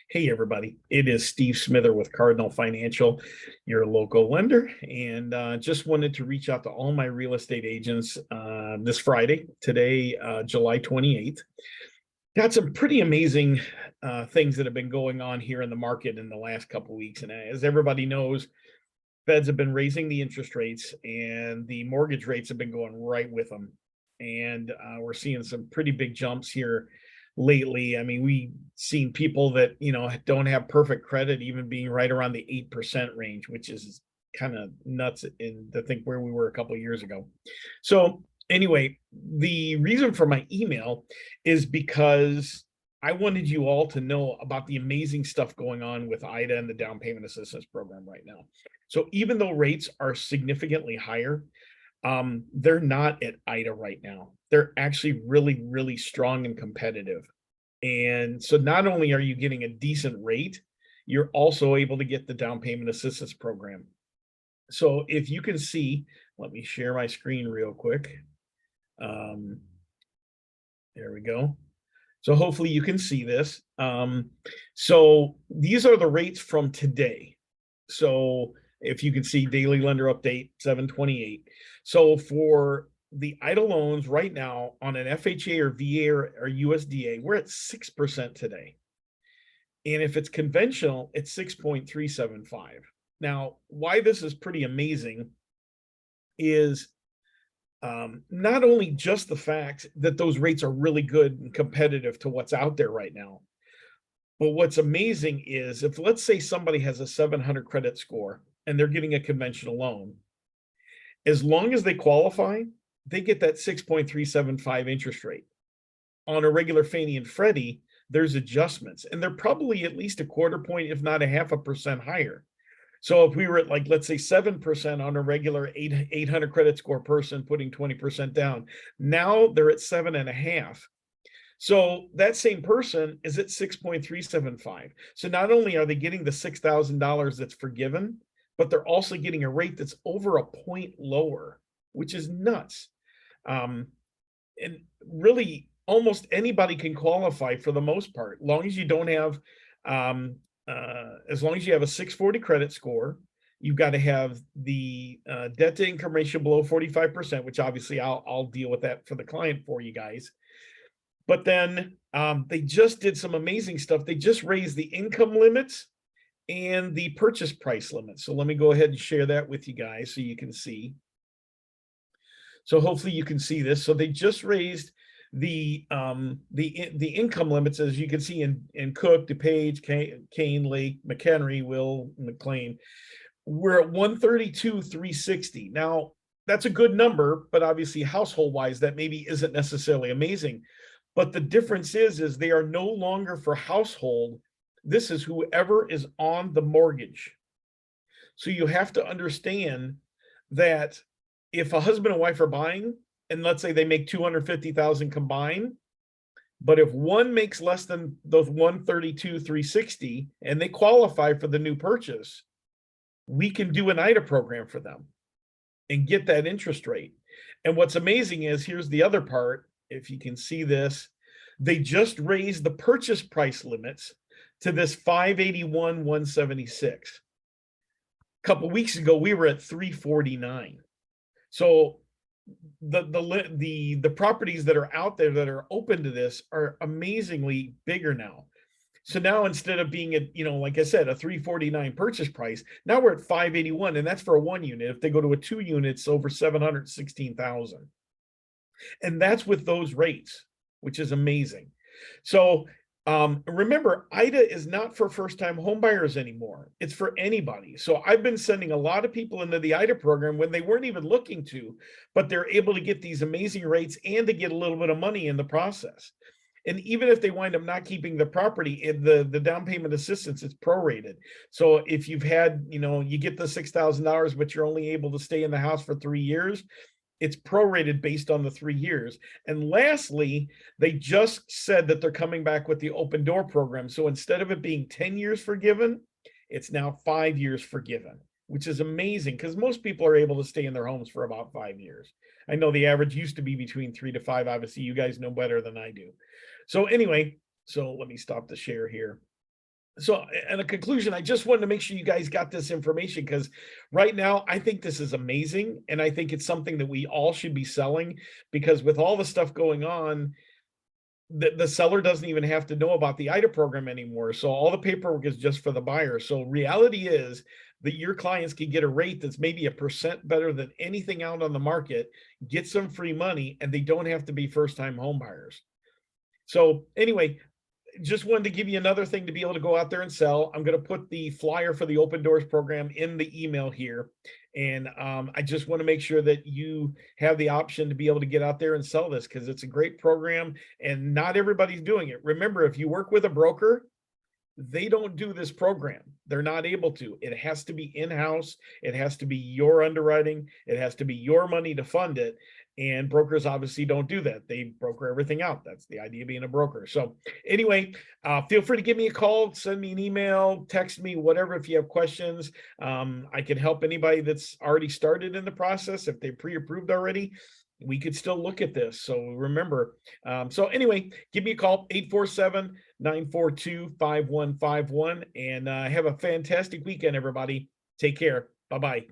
Hey, everybody. It is Steve Smither with Cardinal Financial, your local lender. And just wanted to reach out to all my real estate agents this Friday, today, July 28th. Got some pretty amazing things that have been going on here in the market in the last couple of weeks. And as everybody knows, Feds have been raising the interest rates and the mortgage rates have been going right with them. And we're seeing some pretty big jumps here lately. I mean, we've seen people that, don't have perfect credit even being right around the 8% range, which is kind of nuts to think where we were a couple of years ago. So anyway, the reason for my email is because I wanted you all to know about the amazing stuff going on with IHDA and the down payment assistance program right now. So even though rates are significantly higher, they're not at IHDA right now. They're actually really, really strong and competitive. And so not only are you getting a decent rate, you're also able to get the down payment assistance program. So if you can see, let me share my screen real quick. There we go. So hopefully you can see this. So these are the rates from today. So if you can see daily lender update 728. So for the IHDA loans right now on an FHA or VA or USDA, we're at 6% today. And if it's conventional, it's 6.375. Now, why this is pretty amazing is not only just the fact that those rates are really good and competitive to what's out there right now, but what's amazing is if, let's say, somebody has a 700 credit score and they're getting a conventional loan, as long as they qualify, they get that 6.375 interest rate. On a regular Fannie and Freddie, there's adjustments, and they're probably at least a quarter point, if not a 0.5% higher. So if we were at, like, let's say 7% on a regular 800 credit score person putting 20% down, now they're at 7.5. So that same person is at 6.375. So not only are they getting the $6,000 that's forgiven, but they're also getting a rate that's over a point lower, which is nuts. And really, almost anybody can qualify for the most part, as long as you don't have, as long as you have a 640 credit score. You've got to have the debt to income ratio below 45%, which obviously I'll deal with that for the client for you guys. But then they just did some amazing stuff. They just raised the income limits and the purchase price limits. So let me go ahead and share that with you guys so you can see. So hopefully you can see this. So they just raised the income limits, as you can see in Cook, DuPage, Kane, Lake, McHenry, Will, McLean. We're at 132,360. Now that's a good number, but obviously household wise, that maybe isn't necessarily amazing. But the difference is they are no longer for household. This is whoever is on the mortgage. So you have to understand that if a husband and wife are buying, and let's say they make 250,000 combined, but if one makes less than those 132,360 and they qualify for the new purchase, we can do an IHDA program for them and get that interest rate. And what's amazing is, here's the other part. If you can see this, they just raised the purchase price limits to this 581,176. A couple of weeks ago, we were at 349. So the properties that are out there that are open to this are amazingly bigger now. So now, instead of being at, like I said, a 349 purchase price, now we're at 581, and that's for a 1 unit. If they go to a 2 units, over 716,000. And that's with those rates, which is amazing. So remember, IHDA is not for first-time homebuyers anymore. It's for anybody. So I've been sending a lot of people into the IHDA program when they weren't even looking to, but they're able to get these amazing rates and to get a little bit of money in the process. And even if they wind up not keeping the property, the down payment assistance, it's prorated. So if you've had, you get the $6,000, but you're only able to stay in the house for 3 years, it's prorated based on the 3 years. And lastly, they just said that they're coming back with the open door program. So instead of it being 10 years forgiven, it's now 5 years forgiven, which is amazing because most people are able to stay in their homes for about 5 years. I know the average used to be between 3 to 5. Obviously, you guys know better than I do. So anyway, so let me stop the share here. So, in a conclusion, I just wanted to make sure you guys got this information, because right now I think this is amazing. And I think it's something that we all should be selling, because with all the stuff going on, the seller doesn't even have to know about the IDA program anymore. So all the paperwork is just for the buyer. So reality is that your clients can get a rate that's maybe 1% better than anything out on the market, get some free money, and they don't have to be first-time home buyers. So anyway, just wanted to give you another thing to be able to go out there and sell. I'm going to put the flyer for the Open Doors program in the email here. And I just want to make sure that you have the option to be able to get out there and sell this, because it's a great program and not everybody's doing it. Remember, if you work with a broker, they don't do this program. They're not able to. It has to be in-house. It has to be your underwriting. It has to be your money to fund it. And brokers obviously don't do that. They broker everything out. That's the idea of being a broker. So anyway, feel free to give me a call, send me an email, text me, whatever, if you have questions. I can help anybody that's already started in the process. If they pre-approved already, we could still look at this. So remember, so anyway, give me a call, 847-942-5151, and have a fantastic weekend, everybody. Take care. Bye-bye.